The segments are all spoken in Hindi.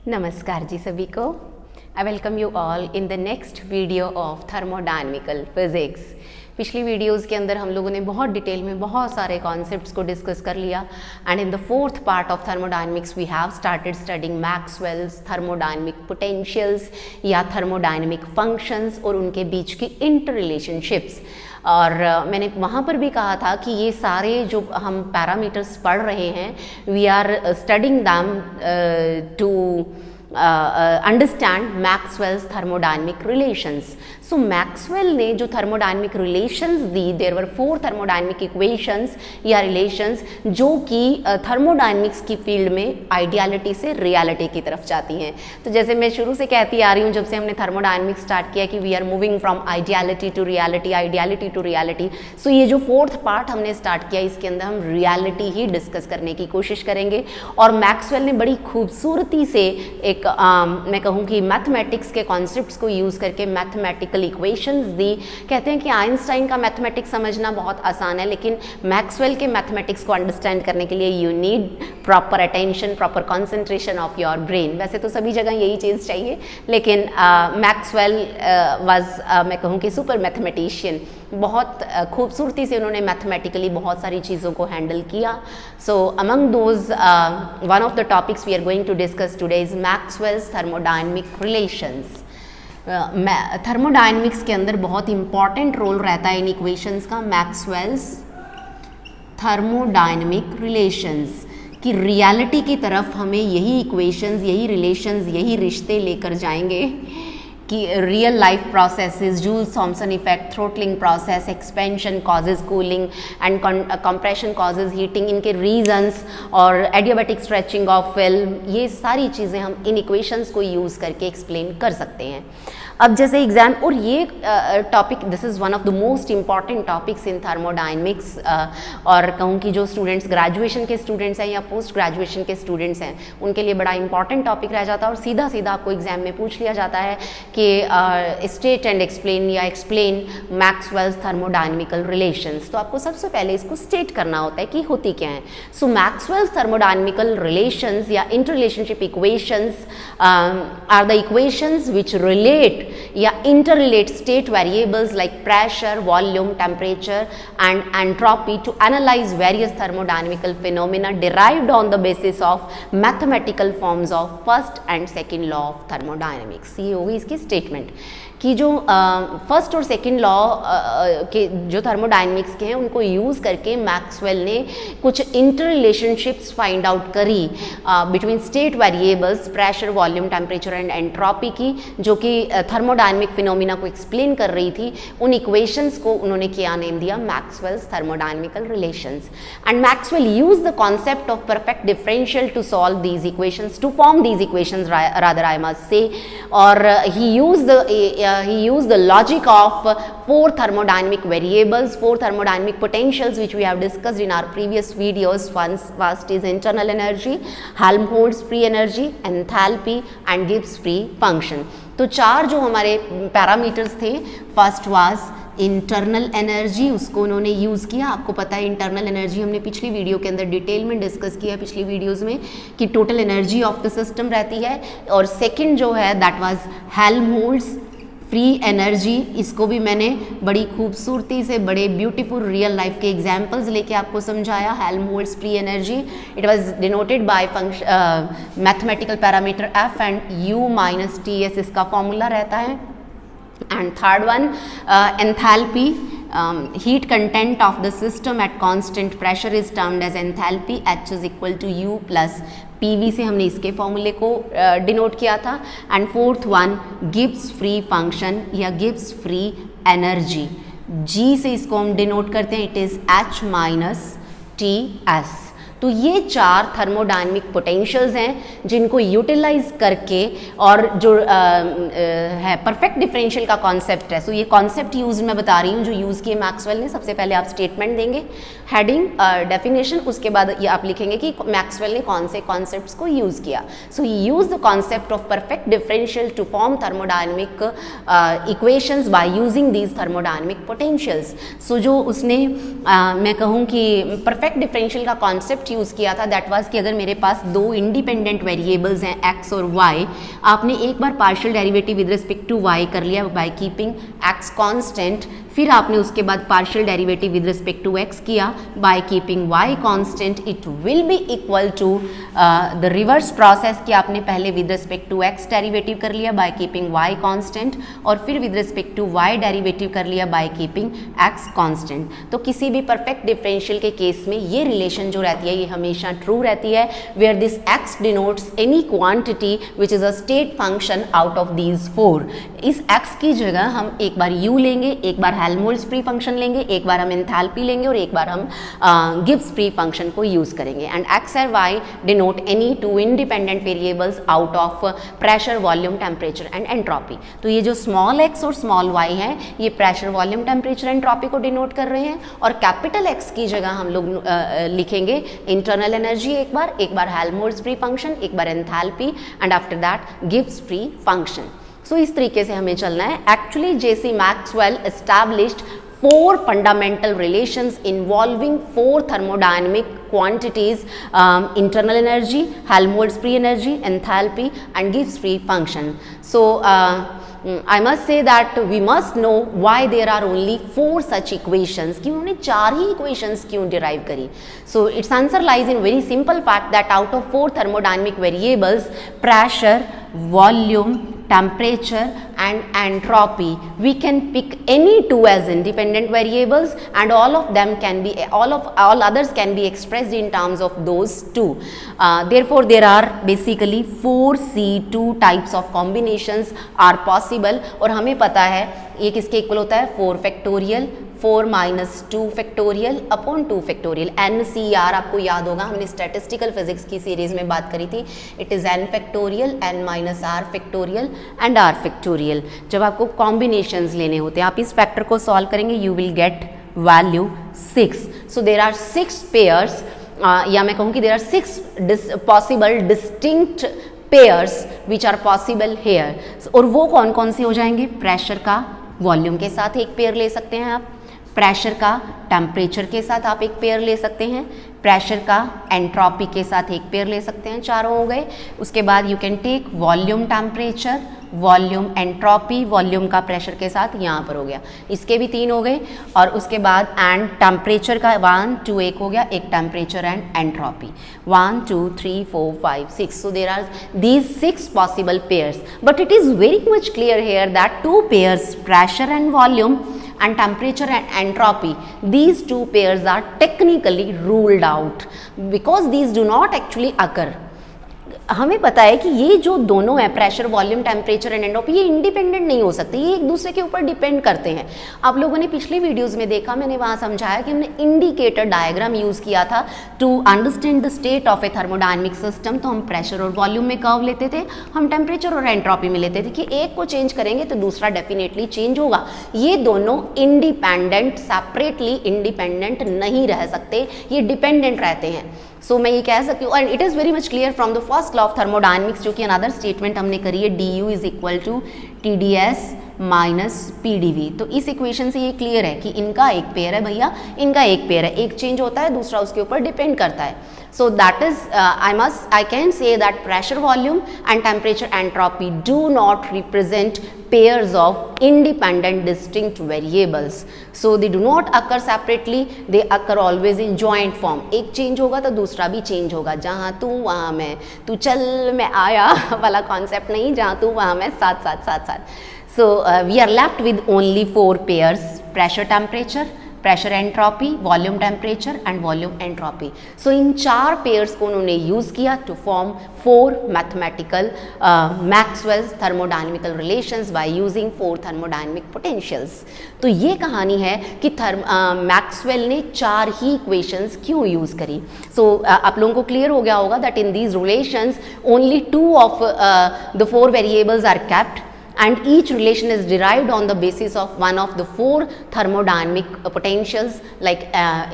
नमस्कार जी सभी को। I welcome you all in the next video of thermodynamical physics. पिछली वीडियोस के अंदर हम लोगों ने बहुत डिटेल में बहुत सारे कॉन्सेप्ट्स को डिस्कस कर लिया and in the fourth part of thermodynamics we have started studying Maxwell's thermodynamic potentials या थर्मोडायनेमिक फंक्शंस और उनके बीच की इंटर रिलेशनशिप्स। और मैंने वहाँ पर भी कहा था कि ये सारे जो हम पैरामीटर्स पढ़ रहे हैं we are studying them to understand Maxwell's thermodynamic relations. So Maxwell ने जो थर्मोडायनेमिक रिलेशंस दी, देयर वर 4 थर्मोडायनेमिक इक्वेशंस या रिलेशंस जो कि थर्मोडायनेमिक्स की फील्ड में आइडियलिटी से रियलिटी की तरफ जाती हैं। तो जैसे मैं शुरू से कहती आ रही हूँ, जब से हमने थर्मोडायनेमिक्स स्टार्ट किया कि we are moving from ideality to reality, ideality to reality. So ये जो 4th पार्ट हमने स्टार्ट किया इसके अंदर हम रियलिटी ही डिस्कस करने की कोशिश करेंगे। और मैक्सवेल ने बड़ी खूबसूरती से एक मैं कहूँ कि मैथमेटिक्स के कॉन्सेप्ट्स को यूज़ करके मैथमेटिकल इक्वेशंस दी। कहते हैं कि आइंस्टाइन का मैथमेटिक्स समझना बहुत आसान है, लेकिन मैक्सवेल के मैथमेटिक्स को अंडरस्टैंड करने के लिए you need proper attention, proper concentration of your brain. वैसे तो सभी जगह यही चीज़ चाहिए, लेकिन मैक्सवेल वाज मैं कहूँ कि सुपर मैथमेटिशियन। बहुत खूबसूरती से उन्होंने मैथमेटिकली बहुत सारी चीज़ों को हैंडल किया। So among those one of the topics we are going to discuss today is Maxwell's thermodynamic relations. Thermodynamics के अंदर बहुत इंपॉर्टेंट रोल रहता है इन इक्वेशंस का। मैक्सवेल्स थर्मोडायनेमिक रिलेशंस की रियलिटी की तरफ हमें यही इक्वेशंस, यही रिलेशंस, यही रिश्ते लेकर जाएंगे कि real life processes, Joule's Thomson effect, throttling process, expansion causes cooling and compression causes heating, इनके रीजंस और एडियाबैटिक स्ट्रेचिंग ऑफ फिल्म, ये सारी चीज़ें हम इन इक्वेशंस को यूज़ करके एक्सप्लेन कर सकते हैं। अब जैसे एग्जाम, और ये topic this is one of the most important topics in thermodynamics. और कहूँ कि जो स्टूडेंट्स ग्रेजुएशन के स्टूडेंट्स हैं या पोस्ट ग्रेजुएशन के स्टूडेंट्स हैं उनके लिए बड़ा इंपॉर्टेंट टॉपिक रह जाता है। और सीधा सीधा आपको एग्जाम में पूछ लिया जाता है कि स्टेट एंड एक्सप्लेन या एक्सप्लेन मैक्सवेल्स थर्मोडायनेमिकल रिलेशंस। तो आपको सबसे पहले इसको स्टेट करना होता है कि होती क्या है। सो मैक्सवेल्स थर्मोडायनेमिकल रिलेशंस या inter relationship equations are the equations which relate या interrelate state variables like pressure, volume, temperature and entropy to analyze various thermodynamical phenomena derived on the basis of mathematical forms of first and second law of thermodynamics। ये होगी इसकी स्टेटमेंट कि जो फर्स्ट और सेकंड लॉ के जो थर्मोडायनेमिक्स के हैं उनको यूज़ करके मैक्सवेल ने कुछ इंटर रिलेशनशिप्स फाइंड आउट करी between state variables, pressure, volume, temperature and entropy की, जो कि थर्मोडायनेमिक फिनोमिना को एक्सप्लेन कर रही थी। उन इक्वेशंस को उन्होंने क्या नेम दिया? Maxwell's thermodynamical relations. And Maxwell use the concept of perfect differential to solve these equations, to form these equations rather I must say. और he used the logic of 4 thermodynamic variables, 4 thermodynamic potentials which we have discussed in our previous videos. First is internal energy, Helmholtz free energy, enthalpy and Gibbs free function। तो 4 जो हमारे पैरामीटर्स थे, फर्स्ट वाज इंटरनल एनर्जी, उसको उन्होंने यूज़ किया। आपको पता है इंटरनल एनर्जी हमने पिछली वीडियो के अंदर डिटेल में डिस्कस किया, पिछली वीडियोस में, कि total energy of the system रहती है। और सेकंड जो है that was Helmholtz free energy, इसको भी मैंने बड़ी खूबसूरती से बड़े ब्यूटीफुल रियल लाइफ के एग्जांपल्स लेके आपको समझाया। Helmholtz free energy it was denoted by mathematical parameter F and you minus T S, इसका फॉर्मूला रहता है। And third one, enthalpy, heat content of the system at constant pressure is termed as enthalpy, H is equal to U plus PV से हमने इसके फॉर्मूले को डिनोट किया था। And fourth one, Gibbs free function या गिब्स फ्री एनर्जी, G से इसको हम डिनोट करते हैं, it is H minus T S. तो ये 4 थर्मोडायनेमिक पोटेंशियल्स हैं जिनको यूटिलाइज करके, और जो है परफेक्ट डिफरेंशियल का कॉन्सेप्ट है। सो ये कॉन्सेप्ट यूज मैं बता रही हूँ जो यूज़ किए मैक्सवेल ने। सबसे पहले आप स्टेटमेंट देंगे, हेडिंग, डेफिनेशन, उसके बाद ये आप लिखेंगे कि मैक्सवेल ने कौन से कॉन्सेप्ट्स को यूज़ किया। सो ही use the concept of perfect differential to form thermodynamic equations by using these thermodynamic potentials. So जो उसने मैं कहूँ कि परफेक्ट डिफरेंशियल का कॉन्सेप्ट यूज़ किया था, दैट वाज कि अगर मेरे पास 2 इंडिपेंडेंट वेरिएबल्स हैं x और y, आपने एक बार partial derivative with respect to y कर लिया बाय कीपिंग x कांस्टेंट, फिर आपने उसके बाद partial derivative with respect to x किया by keeping y constant, it will be equal to the reverse process कि आपने पहले with respect to x derivative कर लिया बाय कीपिंग y कांस्टेंट, और फिर with respect to y derivative कर लिया बाय कीपिंग x कांस्टेंट। तो किसी भी परफेक्ट डिफरेंशियल के केस में ये रिलेशन जो रहती है ये हमेशा ट्रू रहती है, where this x denotes any quantity which is a state function out of these 4। इस x की जगह हम एक बार u लेंगे, एक बार हेल्महोल्ट्ज फ्री फंक्शन लेंगे, एक बार हम एंथैल्पी लेंगे और एक बार हम गिब्स फ्री फंक्शन को यूज करेंगे। एंड x और y denote any 2 independent variables out of pressure, volume, temperature and entropy. तो ये जो स्मॉल x और स्मॉल y है ये प्रेशर, वॉल्यूम, टेम्परेचर, एंट्रोपी को डिनोट कर रहे हैं, और कैपिटल X की जगह हम लोग लिखेंगे इंटरनल एनर्जी एक बार हेल्महोल्ट्ज फ्री फंक्शन, एक बार enthalpy, and after that Gibbs free function. So इस तरीके से हमें चलना है। Actually J C Maxwell established 4 fundamental relations involving 4 thermodynamic quantities, internal energy, Helmholtz free energy, enthalpy and Gibbs free function. So I must say that we must know why there are only 4 such equations, कि उन्होंने 4 ही equations क्यों derive करी। So its answer lies in very simple fact that out of 4 thermodynamic variables, pressure, volume, temperature and entropy, we can pick any 2 as independent variables, and all of them can be, all others can be expressed in terms of those 2. Therefore there are basically 4C2 types of combinations are possible, और हमें पता है ये किसके इक्वल होता है, 4 factorial, 4 minus 2 factorial upon 2 factorial. NCR आपको याद होगा, हमने स्टैटिस्टिकल फिजिक्स की सीरीज में बात करी थी। It is n factorial, n minus r factorial and r factorial. जब आपको कॉम्बिनेशंस लेने होते हैं, आप इस फैक्टर को सॉल्व करेंगे, you will get value 6। So there are 6 pairs, या मैं कहूँ कि there are 6 possible distinct pairs which are possible here. और वो कौन कौन से हो जाएंगे, प्रेशर का वॉल्यूम के साथ एक पेयर ले सकते हैं आप, प्रेशर का टेम्परेचर के साथ आप एक पेयर ले सकते हैं, प्रेशर का एंट्रोपी के साथ एक पेयर ले सकते हैं, चारों हो गए। उसके बाद you can take volume temperature, volume entropy, volume का प्रेशर के साथ यहाँ पर हो गया, इसके भी 3 हो गए। और उसके बाद एंड टेम्परेचर का 1 2 एक हो गया, एक temperature and entropy 1 2 3 4 5 6। So there are these 6 possible pairs, but it is very much clear here that 2 pairs, pressure and volume and temperature and entropy, these 2 pairs are technically ruled out because these do not actually occur. हमें पता है कि ये जो दोनों है, pressure, volume, temperature and entropy, ये इंडिपेंडेंट नहीं हो सकते, ये एक दूसरे के ऊपर डिपेंड करते हैं। आप लोगों ने पिछली वीडियोस में देखा, मैंने वहाँ समझाया कि हमने इंडिकेटर डायग्राम यूज़ किया था to understand the state of a thermodynamic system. तो हम प्रेशर और वॉल्यूम में कर्व लेते थे, हम टेम्परेचर और एंट्रोपी में लेते थे कि एक को चेंज करेंगे तो दूसरा डेफिनेटली चेंज होगा। ये दोनों इंडिपेंडेंट, सेपरेटली इंडिपेंडेंट नहीं रह सकते, ये डिपेंडेंट रहते हैं। सो मैं ये कह सकती हूँ, and it is very much clear from the first law of thermodynamics, जो कि अनदर स्टेटमेंट हमने करी है, du is equal to TdS minus PdV। तो इस इक्वेशन से ये क्लियर है कि इनका एक पेयर है भैया, इनका एक पेयर है, एक चेंज होता है, दूसरा उसके ऊपर डिपेंड करता है। So that is I can say that pressure, volume and temperature entropy do not represent pairs of independent distinct variables. So they do not occur separately, they occur always in joint form. एक चेंज होगा तो दूसरा भी चेंज होगा, जहाँ तू वहाँ मैं, तू चल मैं आया वाला कॉन्सेप्ट नहीं, जहाँ तू वहाँ मैं, साथ साथ साथ साथ। So we are left with only 4 pairs, pressure, temperature, pressure entropy, volume temperature and volume entropy. So इन 4 पेयर्स को उन्होंने यूज़ किया to form 4 mathematical Maxwell's thermodynamical relations by using 4 thermodynamic potentials. तो ये कहानी है कि मैक्सवेल ने 4 ही इक्वेशंस क्यों यूज़ करी। सो आप लोगों को क्लियर हो गया होगा that in these relations only 2 of the 4 variables are kept and each relation is derived on the basis of one of the 4 thermodynamic potentials like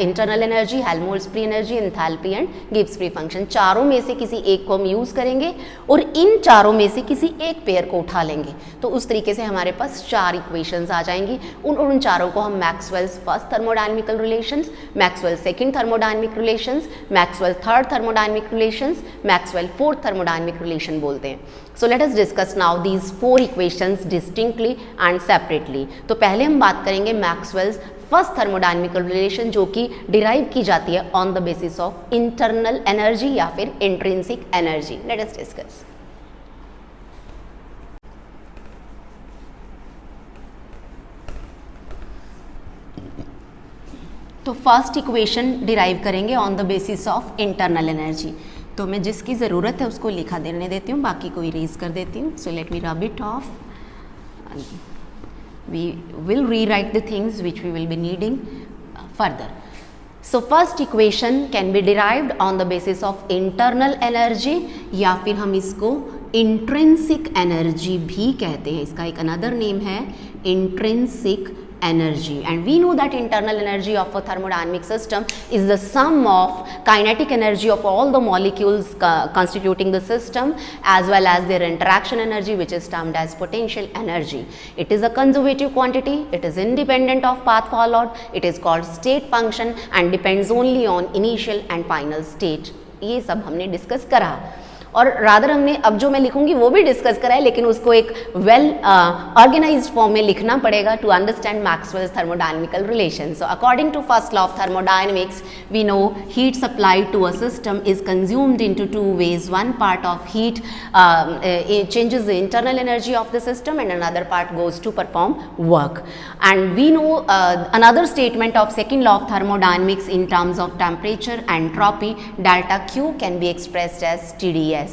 internal energy, Helmholtz free energy, enthalpy and Gibbs free function। चारों में से किसी एक को हम यूज़ करेंगे और इन चारों में से किसी एक पेयर को उठा लेंगे, तो उस तरीके से हमारे पास 4 इक्वेशंस आ जाएंगी। उन चारों को हम Maxwell's first thermodynamical relations, Maxwell second thermodynamic relations, Maxwell third thermodynamic relations, Maxwell fourth thermodynamic relation बोलते हैं। सो let us discuss now these 4 equations distinctly and separately. तो पहले हम बात करेंगे मैक्सवेल्स फर्स्ट थर्मोडायनेमिकल रिलेशन जो कि डिराइव की जाती है on the basis of internal energy या फिर intrinsic energy. Let us discuss. तो फर्स्ट इक्वेशन डिराइव करेंगे on the basis of internal energy. तो मैं जिसकी ज़रूरत है उसको लिखा देने देती हूँ, बाकी को इरेज कर देती हूँ। सो let me rub it off. We will rewrite the things which we will be needing further. So first equation can be derived on the basis of internal energy या फिर हम इसको इंट्रिंसिक एनर्जी भी कहते हैं। इसका एक अनदर नेम है intrinsic energy, and we know that internal energy of a thermodynamic system is the sum of kinetic energy of all the molecules constituting the system as well as their interaction energy, which is termed as potential energy. It is a conservative quantity, it is independent of path followed, it is called state function and depends only on initial and final state। ये सब हमने डिस्कस करा और रादर हमने अब जो मैं लिखूंगी वो भी डिस्कस करा है, लेकिन उसको एक वेल ऑर्गेनाइज्ड फॉर्म में लिखना पड़ेगा to understand Maxwell's thermodynamical relation. So according to first law of thermodynamics we know heat supplied to a system is consumed into 2 ways। One part of heat changes the internal energy of the system and another part goes to perform work। and we know another statement of second law of thermodynamics in terms of temperature entropy delta Q can be expressed as TdS।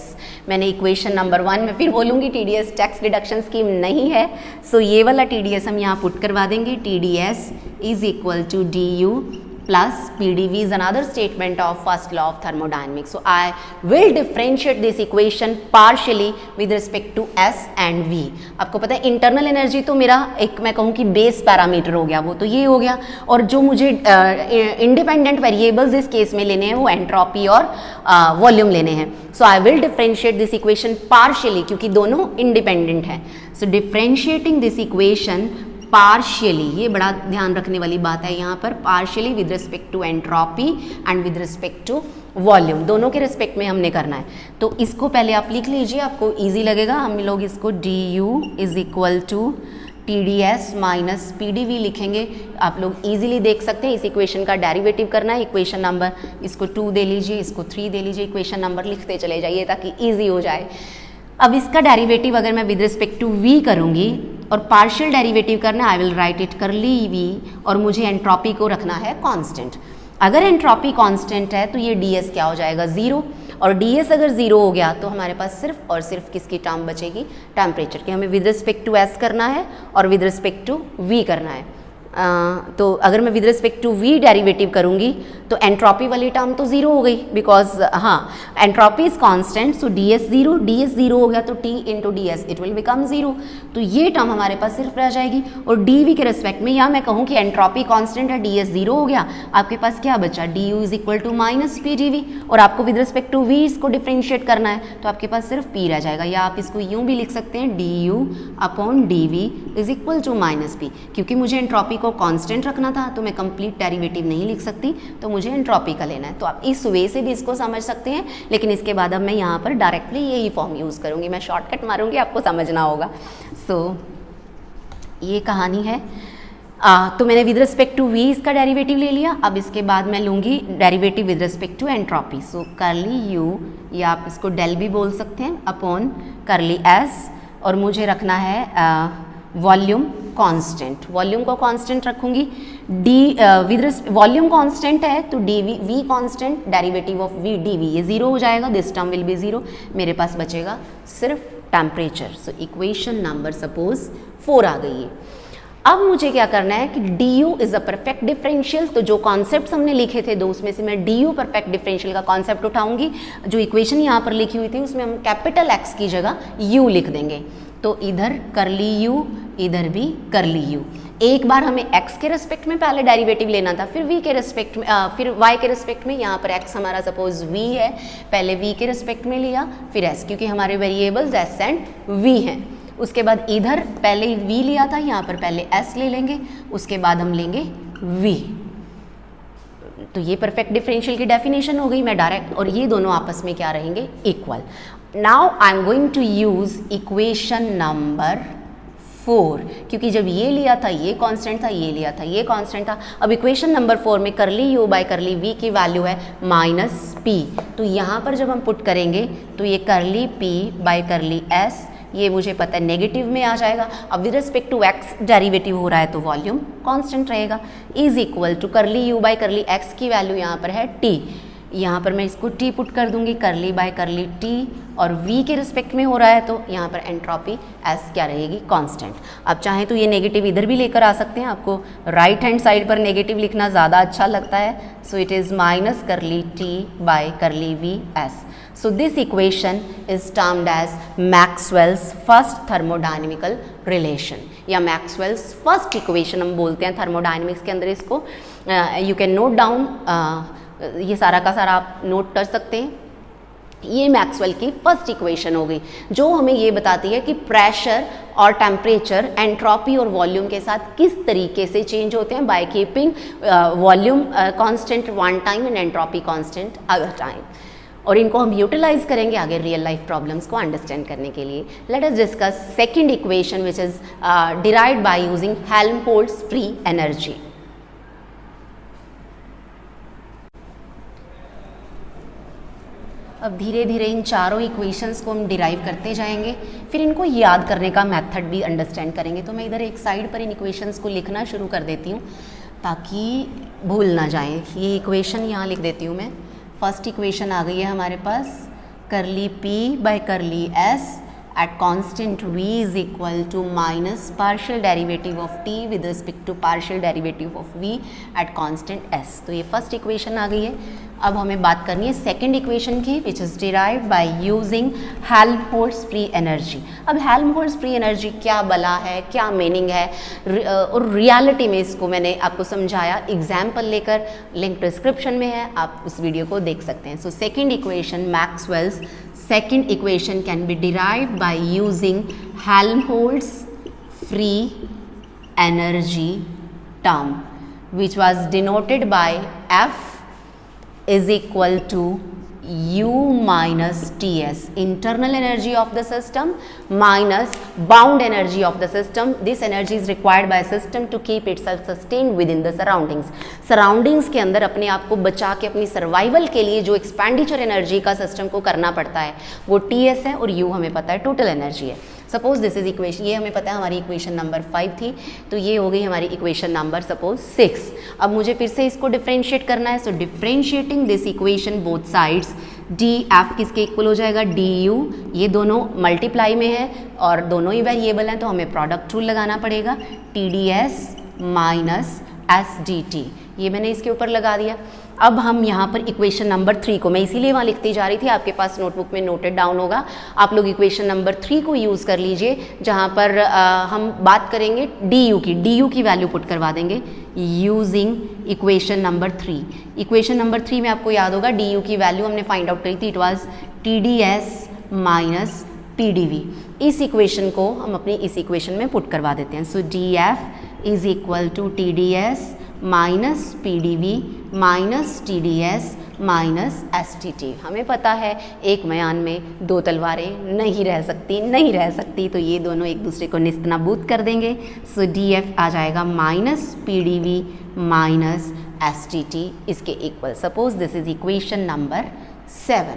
मैंने इक्वेशन नंबर 1 में फिर बोलूँगी TdS टैक्स डिडक्शन स्कीम नहीं है, सो ये वाला TdS हम यहाँ पुट करवा देंगे। TdS is equal to du plus PdV is another statement of first law of thermodynamics। So I will differentiate this equation partially with respect to S and V। आपको पता है इंटरनल एनर्जी तो मेरा एक मैं कहूँ कि बेस पैरामीटर हो गया, वो तो ये हो गया, और जो मुझे इंडिपेंडेंट वेरिएबल्स इस केस में लेने हैं वो एंट्रोपी और वॉल्यूम लेने हैं। So I will differentiate this equation partially क्योंकि दोनों इंडिपेंडेंट हैं। So differentiating this equation partially, ये बड़ा ध्यान रखने वाली बात है यहाँ पर, partially with respect to entropy and with respect to volume, दोनों के रिस्पेक्ट में हमने करना है। तो इसको पहले आप लिख लीजिए, आपको इजी लगेगा। हम लोग इसको du is equal to TdS minus PdV लिखेंगे। आप लोग इजीली देख सकते हैं, इस इक्वेशन का डेरिवेटिव करना है। इक्वेशन नंबर इसको 2 दे लीजिए, इसको 3 दे लीजिए, इक्वेशन नंबर लिखते चले जाइए ताकि ईजी हो जाए। अब इसका डेरिवेटिव अगर मैं विद रिस्पेक्ट टू v करूँगी और पार्शियल डेरिवेटिव करना, आई विल राइट इट करली v, और मुझे एंट्रोपी को रखना है कांस्टेंट। अगर एंट्रोपी कांस्टेंट है तो ये ds क्या हो जाएगा 0, और ds अगर 0 हो गया तो हमारे पास सिर्फ और सिर्फ किसकी टर्म बचेगी, टेम्परेचर की। हमें विद रिस्पेक्ट टू s करना है और विद रिस्पेक्ट टू v करना है। तो अगर मैं with respect to v derivative करूँगी तो एंट्रोपी वाली टर्म तो 0 हो गई, बिकॉज हाँ entropy is constant, so ds 0 हो गया तो t into ds it will become 0। तो ये टर्म हमारे पास सिर्फ रह जाएगी। और dv के रिस्पेक्ट में या मैं कहूँ कि एंट्रोपी कांस्टेंट है, ds 0 हो गया, आपके पास क्या बचा, du is equal to minus PdV, और आपको विद रिस्पेक्ट टू v इसको डिफ्रेंशिएट करना है तो आपके पास सिर्फ p रह जाएगा। या आप इसको यूँ भी लिख सकते हैं du upon dv is equal to minus p। क्योंकि मुझे एंट्रोपी को कांस्टेंट रखना था तो मैं कंप्लीट डेरिवेटिव नहीं लिख सकती, तो मुझे एंट्रोपी का लेना है। तो आप इस वे से भी इसको समझ सकते हैं, लेकिन इसके बाद अब मैं यहाँ पर डायरेक्टली यही फॉर्म यूज़ करूँगी, मैं शॉर्टकट मारूँगी, आपको समझना होगा। सो ये कहानी है। तो मैंने विद रिस्पेक्ट टू v इसका डेरिवेटिव ले लिया। अब इसके बाद मैं लूँगी derivative with respect to entropy. So curly u, या आप इसको डेल भी बोल सकते हैं, अपॉन करली s, और मुझे रखना है वॉल्यूम कांस्टेंट, वॉल्यूम को कांस्टेंट रखूंगी, डी विद वॉल्यूम कांस्टेंट है तो d v constant, derivative of v d v ये 0 हो जाएगा, दिस टर्म विल बी 0, मेरे पास बचेगा सिर्फ temperature. So equation number suppose 4 आ गई है। अब मुझे क्या करना है कि D you is a perfect differential, तो जो कॉन्सेप्ट हमने लिखे थे दो उसमें से मैं डी यू परफेक्ट डिफरेंशियल का कॉन्सेप्ट उठाऊंगी। जो इक्वेशन यहाँ पर लिखी हुई थी उसमें हम कैपिटल एक्स की जगह यू लिख देंगे, तो इधर करली यू इधर भी करली यू। एक बार हमें x के रिस्पेक्ट में पहले डेरिवेटिव लेना था, फिर v के रिस्पेक्ट में फिर y के रिस्पेक्ट में। यहाँ पर x हमारा सपोज v है, पहले v के रिस्पेक्ट में लिया, फिर s, क्योंकि हमारे वेरिएबल्स s एंड v हैं। उसके बाद इधर पहले v लिया था, यहाँ पर पहले s ले लेंगे, उसके बाद हम लेंगे v। तो ये परफेक्ट डिफरेंशियल की डेफिनेशन हो गई। मैं डायरेक्ट, और ये दोनों आपस में क्या रहेंगे, equal. Now I am going to use equation number 4, क्योंकि जब ये लिया था ये कांस्टेंट था, ये लिया था ये कांस्टेंट था। अब इक्वेशन नंबर 4 में करली यू बाय करली वी की वैल्यू है -p, तो यहाँ पर जब हम पुट करेंगे तो ये करली p बाय करली s, ये मुझे पता है नेगेटिव में आ जाएगा। अब with respect to x derivative हो रहा है तो वॉल्यूम कांस्टेंट रहेगा, is equal to curly u by curly x की वैल्यू यहाँ पर है t, यहाँ पर मैं इसको t पुट कर दूंगी, करली बाय करली t, और v के रिस्पेक्ट में हो रहा है तो यहाँ पर एंट्रोपी s क्या रहेगी, कांस्टेंट। अब चाहे तो ये नेगेटिव इधर भी लेकर आ सकते हैं, आपको राइट हैंड साइड पर नेगेटिव लिखना ज़्यादा अच्छा लगता है। So it is minus curly t by curly v s। So this equation is termed as Maxwell's first thermodynamical relation, या मैक्सवेल्स फर्स्ट इक्वेशन हम बोलते हैं थर्मोडायनेमिक्स के अंदर इसको। यू कैन नोट डाउन, ये सारा का सारा आप नोट कर सकते हैं। ये मैक्सवेल की फर्स्ट इक्वेशन हो गई, जो हमें ये बताती है कि प्रेशर और टेम्परेचर एंट्रोपी और वॉल्यूम के साथ किस तरीके से चेंज होते हैं by keeping volume constant one time and entropy constant other time. और इनको हम यूटिलाइज करेंगे आगे रियल लाइफ प्रॉब्लम्स को अंडरस्टैंड करने के लिए। Let us discuss second equation which is derived by using Helmholtz free energy. अब धीरे धीरे इन चारों इक्वेशंस को हम डिराइव करते जाएंगे, फिर इनको याद करने का मेथड भी अंडरस्टैंड करेंगे। तो मैं इधर एक साइड पर इन इक्वेशंस को लिखना शुरू कर देती हूँ ताकि भूल ना जाए। ये इक्वेशन यहाँ लिख देती हूँ मैं। फर्स्ट इक्वेशन आ गई है हमारे पास, करली p by curly s at constant v is equal to minus partial derivative of t with respect to partial derivative of v at constant s। तो ये फर्स्ट इक्वेशन आ गई है। अब हमें बात करनी है सेकंड इक्वेशन की, which is derived by using Helmholtz free energy. अब हेल्महोल्ट्ज फ्री एनर्जी क्या बला है, क्या मीनिंग है, और रियलिटी में इसको मैंने आपको समझाया एग्जाम्पल लेकर, लिंक डिस्क्रिप्शन में है, आप उस वीडियो को देख सकते हैं। So second equation, Maxwell's second equation can be derived by using Helmholtz free energy term, which was denoted by F is equal to U minus Ts, internal energy of the system minus bound energy of the system. This energy is required by a system to keep itself sustained within the surroundings. Surroundings के अंदर अपने आप को बचा के अपनी सर्वाइवल के लिए जो एक्सपेंडिचर एनर्जी का सिस्टम को करना पड़ता है वो Ts है, और U हमें पता है टोटल एनर्जी है। सपोज दिस इज इक्वेशन, ये हमें पता है हमारी इक्वेशन नंबर 5 थी, तो ये हो गई हमारी इक्वेशन नंबर सपोज 6। अब मुझे फिर से इसको डिफ्रेंशिएट करना है। So differentiating this equation both sides, D F किसके इक्वल हो जाएगा, डी यू, ये दोनों मल्टीप्लाई में है और दोनों ही वेरिएबल हैं तो हमें प्रोडक्ट रूल लगाना पड़ेगा, T D S minus S D T, ये मैंने इसके ऊपर लगा दिया। अब हम यहाँ पर इक्वेशन नंबर 3 को, मैं इसीलिए वहाँ लिखती जा रही थी, आपके पास नोटबुक में नोटेड डाउन होगा, आप लोग इक्वेशन नंबर 3 को यूज़ कर लीजिए, जहाँ पर हम बात करेंगे डी यू की वैल्यू पुट करवा देंगे using equation number 3। Equation number 3 में आपको याद होगा डी यू की वैल्यू हमने फाइंड आउट करी थी, it was T D S minus P D V. इस इक्वेशन को हम अपनी इस इक्वेशन में पुट करवा देते हैं। So D F is equal to T D S minus P D V minus T D S minus S T T. हमें पता है एक म्यान में दो तलवारें नहीं रह सकती, तो ये दोनों एक दूसरे को निस्तनाबूद कर देंगे। सो डी एफ आ जाएगा minus P D V minus S T T, इसके equal. Suppose this is equation number 7।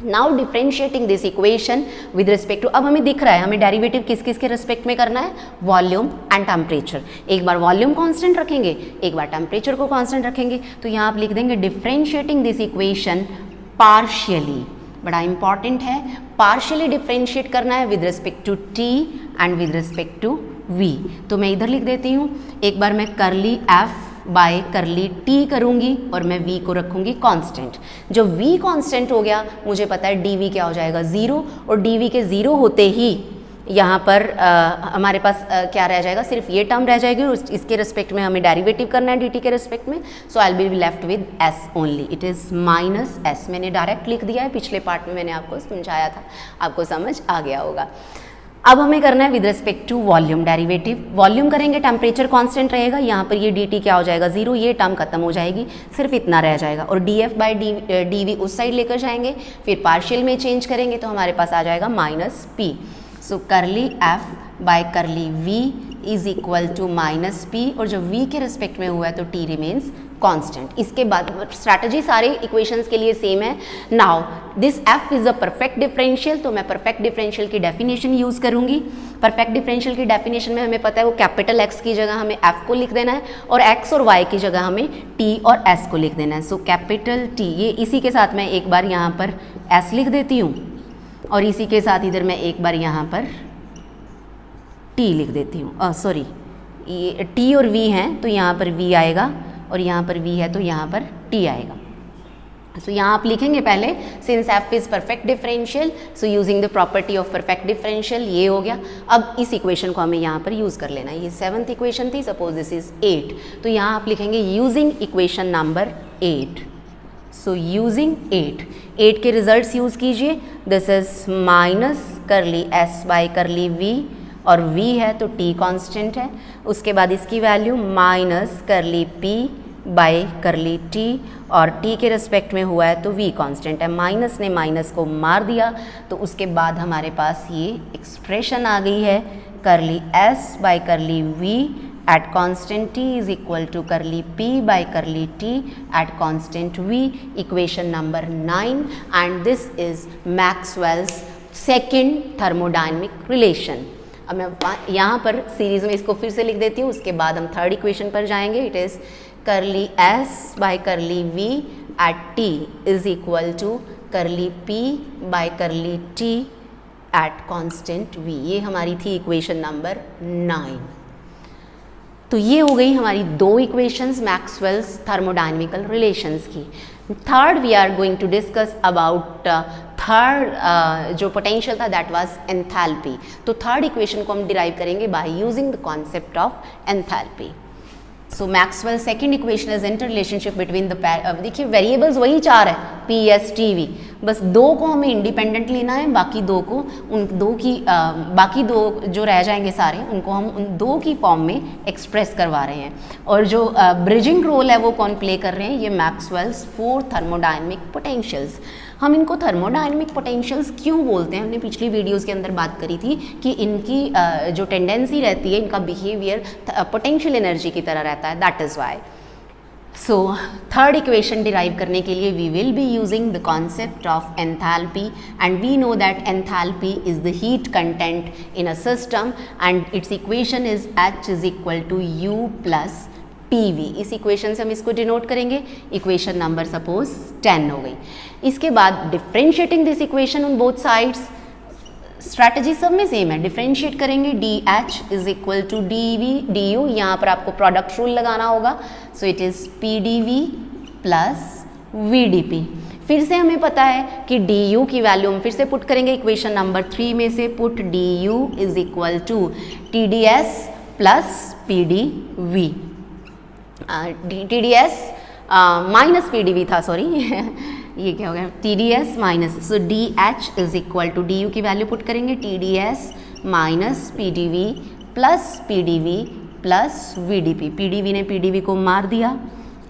Now differentiating this equation with respect to, अब हमें दिख रहा है हमें डेरिवेटिव किस किस के रिस्पेक्ट में करना है, वॉल्यूम एंड टेम्परेचर। एक बार वॉल्यूम कांस्टेंट रखेंगे, एक बार टेम्परेचर को कांस्टेंट रखेंगे, तो यहाँ आप लिख देंगे डिफ्रेंशिएटिंग दिस इक्वेशन पार्शियली, बड़ा इंपॉर्टेंट है, पार्शियली डिफ्रेंशिएट करना है with respect to T and with respect to V. तो मैं इधर लिख देती हूँ, एक बार मैं करली एफ बाय करली टी करूँगी और मैं v को रखूँगी कांस्टेंट। जो v कांस्टेंट हो गया, मुझे पता है dv क्या हो जाएगा, 0, और dv के 0 होते ही यहाँ पर हमारे पास क्या रह जाएगा, सिर्फ ये टर्म रह जाएगी, और इसके रिस्पेक्ट में हमें डेरिवेटिव करना है dt के रिस्पेक्ट में। So I will be left with s only, it is minus s। मैंने डायरेक्ट लिख दिया है, पिछले पार्ट में मैंने आपको समझाया था, आपको समझ आ गया होगा। अब हमें करना है with respect to volume derivative. Volume करेंगे, टेम्परेचर कांस्टेंट रहेगा, यहाँ पर ये dt क्या हो जाएगा, 0, ये टर्म खत्म हो जाएगी, सिर्फ इतना रह जाएगा, और df बाई dv उस साइड लेकर जाएंगे, फिर पार्शियल में चेंज करेंगे तो हमारे पास आ जाएगा minus p। So curly f by curly v is equal to minus p, और जो v के रिस्पेक्ट में हुआ है तो t रिमेन्स कांस्टेंट। इसके बाद स्ट्रैटेजी सारे इक्वेशंस के लिए सेम है। Now this f is a perfect differential, तो मैं परफेक्ट डिफरेंशियल की डेफिनेशन यूज़ करूंगी। परफेक्ट डिफरेंशियल की डेफिनेशन में हमें पता है वो कैपिटल x की जगह हमें f को लिख देना है, और x और y की जगह हमें t और s को लिख देना है। सो कैपिटल T, ये इसी के साथ मैं एक बार यहाँ पर s लिख देती हूँ, और इसी के साथ इधर मैं एक बार यहाँ पर t लिख देती हूँ। सॉरी, ये t और v हैं तो यहाँ पर v आएगा, और यहाँ पर v है तो यहाँ पर t आएगा। सो यहाँ आप लिखेंगे पहले, since f is perfect differential, so using the property of perfect differential, ये हो गया। अब इस इक्वेशन को हमें यहाँ पर यूज़ कर लेना है। ये 7th इक्वेशन थी, सपोज दिस इज 8, तो यहाँ आप लिखेंगे using equation number 8। So using 8 के रिजल्ट्स यूज़ कीजिए। दिस इज माइनस करली s बाय करली v, और v है तो t कांस्टेंट है। उसके बाद इसकी वैल्यू माइनस करली p बाय करली t, और t के रिस्पेक्ट में हुआ है तो v कांस्टेंट है। माइनस ने माइनस को मार दिया, तो उसके बाद हमारे पास ये एक्सप्रेशन आ गई है, curly s by curly v at constant t is equal to curly p by curly t at constant v, equation number 9। And this is Maxwell's second thermodynamic relation. अब मैं यहाँ पर सीरीज में इसको फिर से लिख देती हूँ, उसके बाद हम थर्ड इक्वेशन पर जाएंगे। It is curly s by curly v at t is equal to curly p by curly t at constant v। ये हमारी थी इक्वेशन नंबर 9। तो ये हो गई हमारी 2 इक्वेशंस मैक्सवेल्स थर्मोडायनेमिकल रिलेशंस की। Third we are going to discuss about third जो पोटेंशियल था, दैट वाज एंथैल्पी। तो थर्ड इक्वेशन को हम डिराइव करेंगे by using the concept of enthalpy. So Maxwell second equation is interrelationship between the, देखिए वेरिएबल्स वही 4 है, P, S, T, V, बस 2 को हमें इंडिपेंडेंट लेना है, बाकी 2 को उन 2 की बाकी 2 जो रह जाएंगे सारे, उनको हम उन 2 की फॉर्म में एक्सप्रेस करवा रहे हैं। और जो ब्रिजिंग रोल है वो कौन प्ले कर रहे हैं, ये मैक्सवेल्स 4 थर्मोडायनेमिक पोटेंशियल्स। हम इनको थर्मोडायनेमिक पोटेंशियल्स क्यों बोलते हैं, हमने पिछली वीडियोस के अंदर बात करी थी कि इनकी जो टेंडेंसी रहती है, इनका बिहेवियर पोटेंशियल एनर्जी की तरह रहता है, that is why. So third equation derive करने के लिए we will be using the concept of enthalpy, and we know that enthalpy is the heat content in a system, and its equation is H is equal to U plus PV। इस इक्वेशन से हम इसको डिनोट करेंगे, इक्वेशन नंबर सपोज 10 हो गई। इसके बाद differentiating this equation on both sides, strategy सब में सेम है, डिफ्रेंशिएट करेंगे, DH is equal to DV DU, यहाँ पर आपको प्रोडक्ट रूल लगाना होगा। So it is PdV plus VdP। फिर से हमें पता है कि DU की वैल्यू हम फिर से पुट करेंगे इक्वेशन नंबर 3 में से, put DU is equal to TdS plus PdV। TdS minus PdV था, सॉरी ये क्या हो गया, TdS minus, so DH is equal to DU की वैल्यू पुट करेंगे, TdS minus PdV plus PdV plus VdP। PdV ने PdV को मार दिया,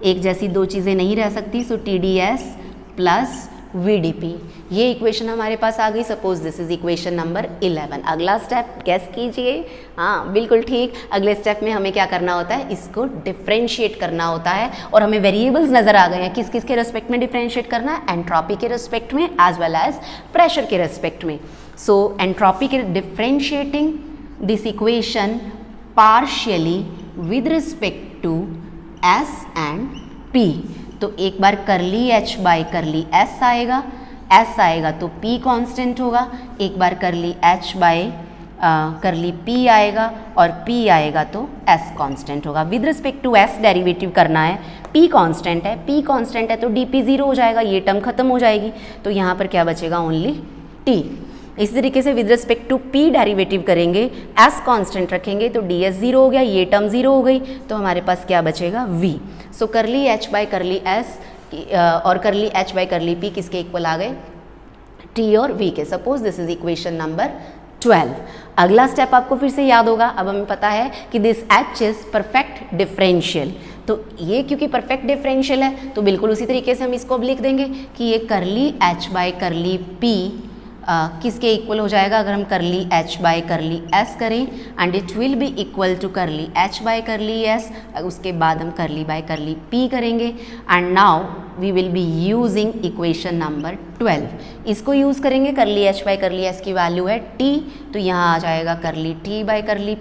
एक जैसी 2 चीज़ें नहीं रह सकती, सो TdS प्लस VDP। ये इक्वेशन हमारे पास आ गई। Suppose this is equation number 11। अगला स्टेप गेस कीजिए। हाँ बिल्कुल ठीक। अगले स्टेप में हमें क्या करना होता है, इसको डिफ्रेंशिएट करना होता है और हमें वेरिएबल्स नज़र आ गए हैं। किस किस के रेस्पेक्ट में डिफ्रेंशिएट करना है, एंट्रोपी के रेस्पेक्ट में एज वेल एज प्रेशर के रेस्पेक्ट में। सो एंट्रोपी के differentiating this equation partially with respect to S and P। तो एक बार curly H by curly S आएगा, S आएगा तो P कांस्टेंट होगा। एक बार curly H by curly P आएगा और P आएगा तो S कांस्टेंट होगा। With respect to S derivative करना है, P कांस्टेंट है, P कांस्टेंट है तो dP 0 हो जाएगा, ये टर्म खत्म हो जाएगी। तो यहाँ पर क्या बचेगा, ओनली T। इसी तरीके से with respect to P derivative करेंगे, S कांस्टेंट रखेंगे तो ds 0 हो गया, ये टर्म 0 हो गई, तो हमारे पास क्या बचेगा, V। सो करली H बाय करली S और करली H बाय करली P किसके इक्वल आ गए, T और V के। Suppose this is equation number 12। अगला स्टेप आपको फिर से याद होगा। अब हमें पता है कि this H is perfect differential, तो ये क्योंकि परफेक्ट डिफरेंशियल है तो बिल्कुल उसी तरीके से हम इसको अब लिख देंगे कि ये curly H by curly P किसके इक्वल हो जाएगा, अगर हम curly H by curly S करें, and it will be equal to curly H by curly S। उसके बाद हम करली बाय करली P करेंगे and now we will be using equation number 12। इसको यूज़ करेंगे, curly H by curly S की वैल्यू है T, तो यहाँ आ जाएगा करली T बाय करली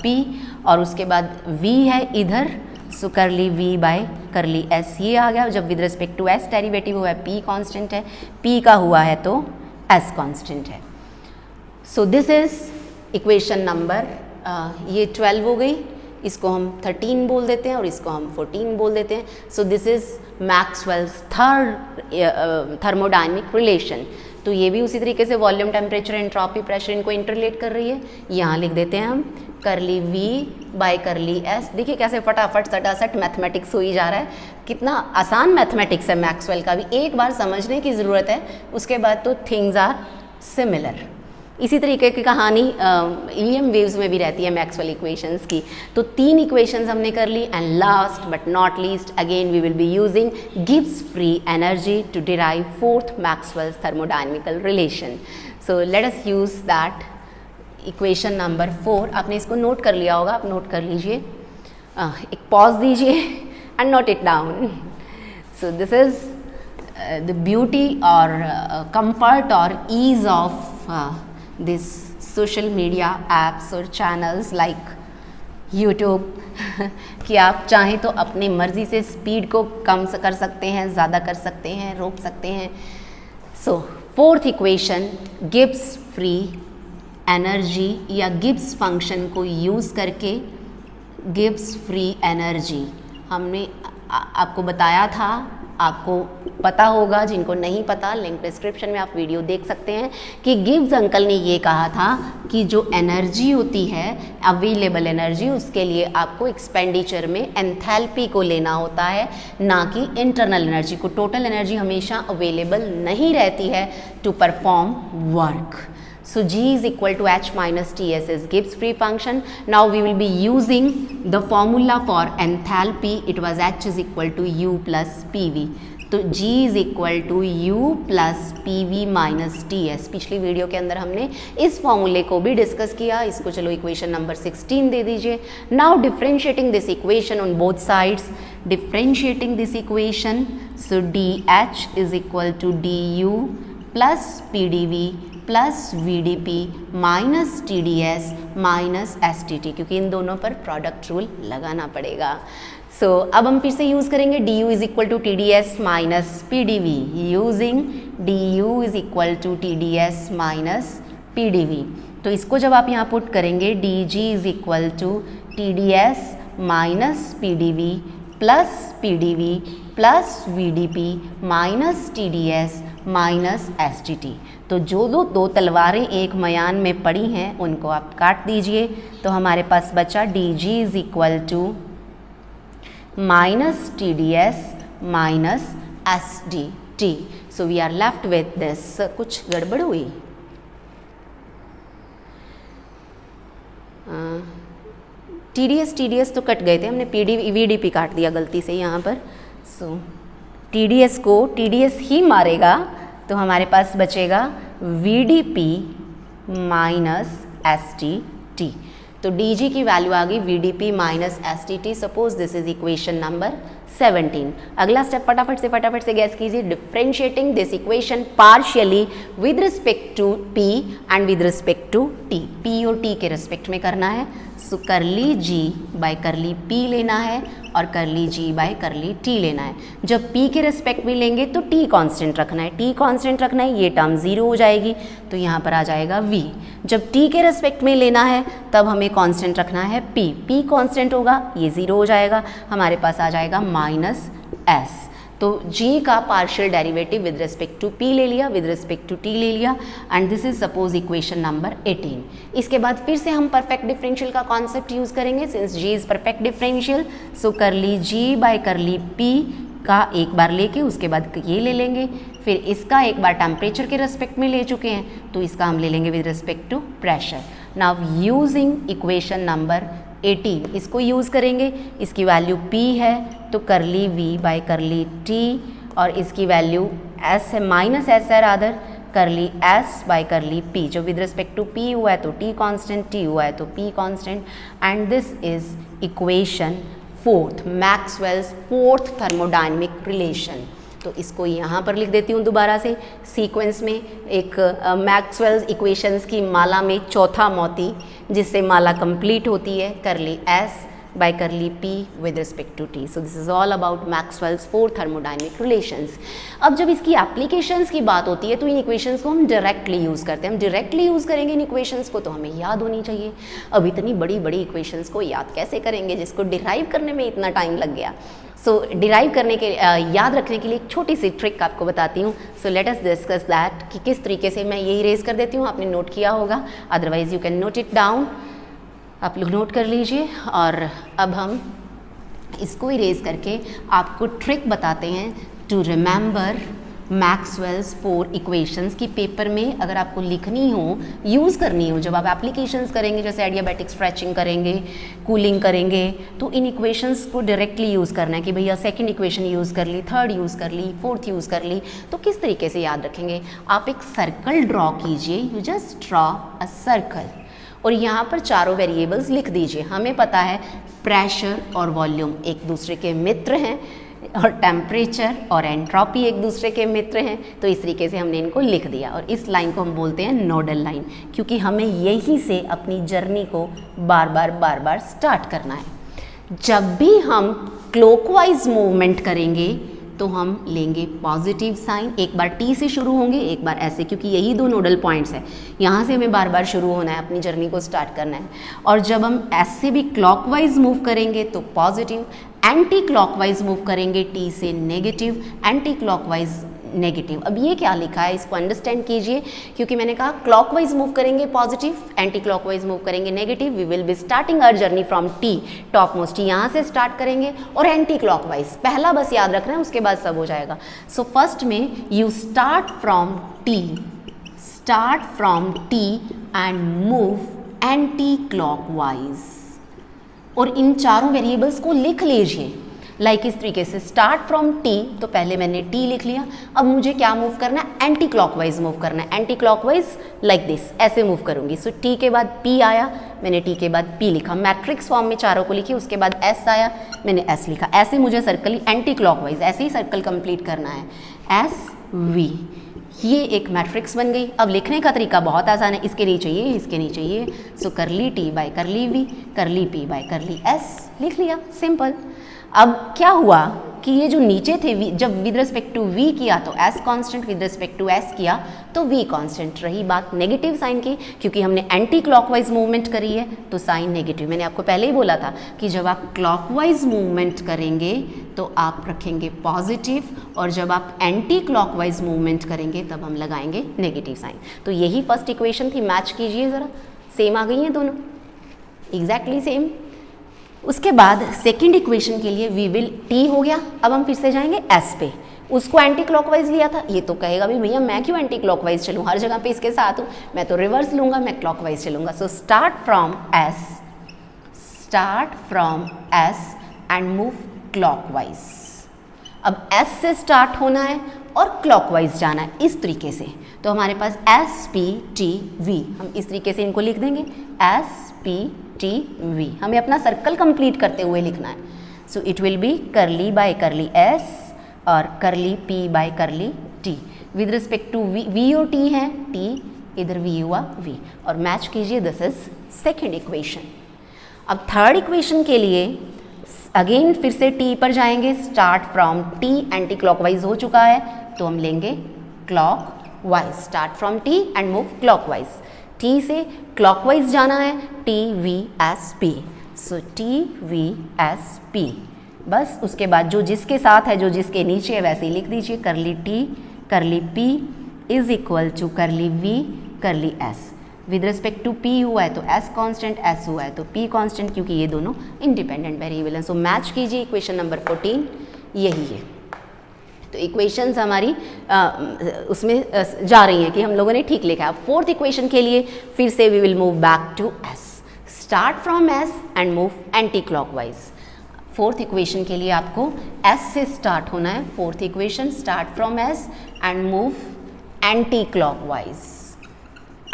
P और उसके बाद V है इधर, सो करली V बाय करली S ये आ गया। जब with respect to S derivative हुआ है, P कांस्टेंट है, P का हुआ है तो S कांस्टेंट है। So this is equation number ये 12 हो गई, इसको हम 13 बोल देते हैं और इसको हम 14 बोल देते हैं। So this is Maxwell's thermodynamic relation. तो ये भी उसी तरीके से वॉल्यूम, टेम्परेचर, एंट्रोपी, प्रेशर इनको इंटरलेट कर रही है। यहाँ लिख देते हैं हम करली V बाय करली S। देखिए कैसे फटाफट सटासट मैथमेटिक्स हो ही जा रहा है, कितना आसान मैथमेटिक्स है मैक्सवेल का भी, एक बार समझने की ज़रूरत है, उसके बाद तो थिंग्स आर सिमिलर। इसी तरीके की कहानी इलियम वेव्स में भी रहती है मैक्सवेल इक्वेशंस की। तो 3 इक्वेशंस हमने कर ली and last but not least again we will be using Gibbs free energy to derive 4th Maxwell's thermodynamical relation. So let us use that equation number 4। आपने इसको नोट कर लिया होगा, आप नोट कर लीजिए, एक पॉज दीजिए and note it down. So this is the beauty और comfort और ease of this social media apps और channels like YouTube कि आप चाहें तो अपनी मर्ज़ी से स्पीड को कम कर सकते हैं, ज़्यादा कर सकते हैं, रोक सकते हैं। सो 4th equation, Gibbs free energy या गिब्स फंक्शन को यूज़ करके गिब्स फ्री एनर्जी हमने आपको बताया था, आपको पता होगा, जिनको नहीं पता लिंक डिस्क्रिप्शन में आप वीडियो देख सकते हैं कि गिब्स अंकल ने ये कहा था कि जो एनर्जी होती है अवेलेबल एनर्जी, उसके लिए आपको एक्सपेंडिचर में एंथैल्पी को लेना होता है, ना कि इंटरनल एनर्जी को। टोटल एनर्जी हमेशा अवेलेबल नहीं रहती है to perform work. So G is equal to H minus Ts is Gibbs free function. Now we will be using the formula for enthalpy. It was H is equal to U plus PV. तो G is equal to U plus PV minus Ts। पिछली वीडियो के अंदर हमने इस फॉर्मूले को भी डिस्कस किया। इसको चलो इक्वेशन नंबर 16 दे दीजिए। Now differentiating this equation on both sides. Differentiating this equation, so DH is equal to DU plus PdV plus VdP minus TdS minus STT, क्योंकि इन दोनों पर प्रोडक्ट रूल लगाना पड़ेगा। सो अब हम फिर से यूज़ करेंगे du is equal to TdS minus PdV, using du is equal to TdS minus PdV। तो इसको जब आप यहाँ पुट करेंगे dg is equal to TdS minus PdV plus PdV plus VdP minus TdS minus STT। तो जो दो तलवारें एक मयान में पड़ी हैं उनको आप काट दीजिए, तो हमारे पास बचा dg is equal to minus TdS minus STT। So we are left with this. कुछ गड़बड़ हुई, TdS तो कट गए थे, हमने VdP काट दिया गलती से यहाँ पर। सो TDS को TDS ही मारेगा तो हमारे पास बचेगा VDP माइनस STT। तो DG की वैल्यू आ गई VDP minus STT। Suppose this is equation number 17। अगला स्टेप फटाफट से गैस कीजिए, differentiating this equation partially with respect to P and with respect to T। P और T के रिस्पेक्ट में करना है। सो curly G bye curly P लेना है और करली G बाय करली T लेना है। जब P के रिस्पेक्ट में लेंगे तो T कांस्टेंट रखना है, T कांस्टेंट रखना है, ये टर्म 0 हो जाएगी तो यहाँ पर आ जाएगा V। जब T के रिस्पेक्ट में लेना है तब हमें कांस्टेंट रखना है P, P कांस्टेंट होगा, ये 0 हो जाएगा, हमारे पास आ जाएगा माइनस S। तो G का partial derivative with respect to P ले लिया, विद रिस्पेक्ट टू T ले लिया, and this is suppose equation number 18। इसके बाद फिर से हम परफेक्ट डिफरेंशियल का कॉन्सेप्ट यूज़ करेंगे since G is perfect differential. So curly G bye curly P का एक बार लेके उसके बाद ये ले लेंगे, फिर इसका एक बार टेम्परेचर के रिस्पेक्ट में ले चुके हैं तो इसका हम ले लेंगे with respect to pressure. Now using equation number 18 इसको यूज़ करेंगे, इसकी वैल्यू P है तो करली V बाय करली T, और इसकी वैल्यू S है, माइनस S है रादर, करली S बाय करली P। जो विद रिस्पेक्ट टू P हुआ है तो T कांस्टेंट, T हुआ है तो P constant, and this is equation 4th, Maxwell's 4th thermodynamic relation. तो इसको यहाँ पर लिख देती हूँ दोबारा से सीक्वेंस में, एक मैक्सवेल्स इक्वेशंस की माला में चौथा मोती जिससे माला कंप्लीट होती है, करली S by करली P with respect to T। So this is all about Maxwell's 4 thermodynamic relations। अब जब इसकी एप्लीकेशंस की बात होती है तो इन इक्वेशंस को हम डायरेक्टली यूज़ करते हैं। हम डायरेक्टली यूज़ करेंगे इन इक्वेशंस को तो हमें याद होनी चाहिए। अब इतनी बड़ी बड़ी इक्वेशंस को याद कैसे करेंगे जिसको डिराइव करने में इतना टाइम लग गया। सो डिराइव करने के याद रखने के लिए एक छोटी सी ट्रिक आपको बताती हूँ। सो लेट अस डिस्कस दैट कि किस तरीके से मैं यही रेज कर देती हूँ, आपने नोट किया होगा, otherwise you can note it down, आप लोग नोट कर लीजिए। और अब हम इसको इरेज करके आपको ट्रिक बताते हैं टू रिमेंबर मैक्सवेल्स 4 इक्वेशंस की पेपर में अगर आपको लिखनी हो, यूज़ करनी हो, जब आप एप्लीकेशंस करेंगे जैसे एडियाबैटिक स्ट्रेचिंग करेंगे, कूलिंग करेंगे, तो इन इक्वेशंस को डायरेक्टली यूज़ करना है कि भैया सेकंड इक्वेशन यूज़ कर ली, थर्ड यूज़ कर ली, फोर्थ यूज़ कर ली। तो किस तरीके से याद रखेंगे, आप एक सर्कल ड्रॉ कीजिए, you just draw a circle, और यहाँ पर चारों वेरिएबल्स लिख दीजिए। हमें पता है प्रेशर और वॉल्यूम एक दूसरे के मित्र हैं और टेम्परेचर और एंट्रोपी एक दूसरे के मित्र हैं, तो इस तरीके से हमने इनको लिख दिया। और इस लाइन को हम बोलते हैं नोडल लाइन, क्योंकि हमें यही से अपनी जर्नी को बार बार स्टार्ट करना है। जब भी हम क्लॉकवाइज मूवमेंट करेंगे तो हम लेंगे पॉजिटिव साइन, एक बार T से शुरू होंगे, एक बार ऐसे, क्योंकि यही दो नोडल पॉइंट्स हैं, यहाँ से हमें बार बार शुरू होना है, अपनी जर्नी को स्टार्ट करना है। और जब हम S से भी क्लॉकवाइज मूव करेंगे तो पॉजिटिव, एंटी क्लॉकवाइज मूव करेंगे T से नेगेटिव, एंटी क्लॉकवाइज नेगेटिव। अब ये क्या लिखा है इसको अंडरस्टैंड कीजिए, क्योंकि मैंने कहा क्लॉकवाइज मूव करेंगे पॉजिटिव, एंटी क्लॉकवाइज मूव करेंगे negative. We will be starting our journey from T, topmost यहाँ से स्टार्ट करेंगे, और एंटी क्लॉकवाइज पहला बस याद रखना है, उसके बाद सब हो जाएगा। सो फर्स्ट में you start from T and move anti clockwise, और इन चारों वेरिएबल्स को लिख लीजिए लाइक इस तरीके से, स्टार्ट फ्रॉम T, तो पहले मैंने T लिख लिया। अब मुझे क्या मूव करना है, एंटी क्लॉकवाइज मूव करना है, एंटी क्लॉकवाइज लाइक दिस, ऐसे मूव करूंगी। सो T के बाद P आया, मैंने T के बाद P लिखा, मैट्रिक्स फॉर्म में चारों को लिखी, उसके बाद S आया, मैंने S लिखा। ऐसे मुझे सर्कल एंटी क्लॉकवाइज ऐसे ही सर्कल कंप्लीट करना है, SV, ये एक मैट्रिक्स बन गई। अब लिखने का तरीका बहुत आसान है, इसके नीचे ये, इसके नीचे ये। सो करली T बाय करली V, करली P बाय करली S लिख लिया, सिंपल। अब क्या हुआ कि ये जो नीचे थे V, जब विद रिस्पेक्ट टू V किया तो S constant, with respect to S किया तो V कांस्टेंट। रही बात नेगेटिव साइन की, क्योंकि हमने एंटी क्लॉकवाइज मूवमेंट करी है तो साइन नेगेटिव। मैंने आपको पहले ही बोला था कि जब आप क्लॉकवाइज मूवमेंट करेंगे तो आप रखेंगे पॉजिटिव, और जब आप एंटी क्लॉकवाइज मूवमेंट करेंगे तब हम लगाएंगे नेगेटिव साइन। तो यही फर्स्ट इक्वेशन थी, मैच कीजिए ज़रा, सेम आ गई हैं दोनों, एग्जैक्टली सेम। उसके बाद सेकंड इक्वेशन के लिए वी विल T हो गया। अब हम फिर से जाएंगे S पे, उसको एंटी क्लॉकवाइज लिया था, ये तो कहेगा भी भैया मैं क्यों एंटी क्लॉकवाइज चलूँ, हर जगह पे इसके साथ हूँ, मैं तो रिवर्स लूँगा, मैं क्लॉकवाइज चलूँगा। So start from S and move clockwise. अब S से स्टार्ट होना है और क्लॉकवाइज जाना है इस तरीके से। तो हमारे पास SPTV, हम इस तरीके से इनको लिख देंगे SPTV। हमें अपना सर्कल कंप्लीट करते हुए लिखना है। So it will be curly by curly S और curly P by curly T। With respect to V और T है, T इधर V हुआ V, और मैच कीजिए, दिस इज सेकेंड इक्वेशन। अब थर्ड इक्वेशन के लिए अगेन फिर से T पर जाएंगे, start from T, anti clockwise हो चुका है तो हम लेंगे clockwise, start from T and move clockwise. T से क्लॉकवाइज जाना है, TVSP, सो TVSP। बस उसके बाद जो जिसके साथ है, जो जिसके नीचे है वैसे ही लिख दीजिए, करली T curly P is equal to curly V curly S। With respect to P हुआ है तो S कांस्टेंट, S हुआ है तो P कांस्टेंट, क्योंकि ये दोनों इंडिपेंडेंट वेरिएबल हैं। सो मैच कीजिए इक्वेशन नंबर 14, यही है। तो इक्वेशंस हमारी उसमें जा रही हैं कि हम लोगों ने ठीक लिखा है। फोर्थ इक्वेशन के लिए फिर से we will move back to S, start from S and move anti clockwise. Fourth equation के लिए आपको S से स्टार्ट होना है। Fourth equation, start from S and move anti clockwise,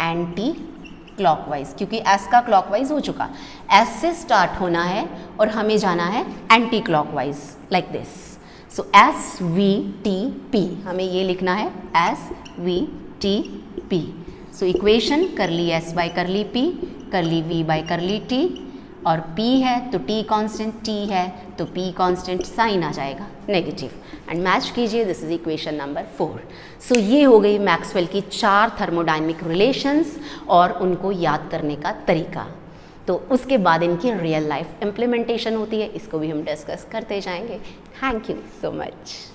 anti clockwise, क्योंकि S का क्लॉकवाइज हो चुका। S से स्टार्ट होना है और हमें जाना है anti clockwise, like this. So SVTP, हमें ये लिखना है SVTP। सो इक्वेशन करली S बाय करली P, करली V बाय करली T, और P है तो T कांस्टेंट, T है तो P कांस्टेंट, साइन आ जाएगा नेगेटिव, एंड मैच कीजिए, दिस इज इक्वेशन नंबर 4। सो ये हो गई मैक्सवेल की 4 थर्मोडायनेमिक रिलेशंस और उनको याद करने का तरीका। तो उसके बाद इनकी रियल लाइफ इम्प्लीमेंटेशन होती है, इसको भी हम डिस्कस करते जाएंगे। Thank you so much.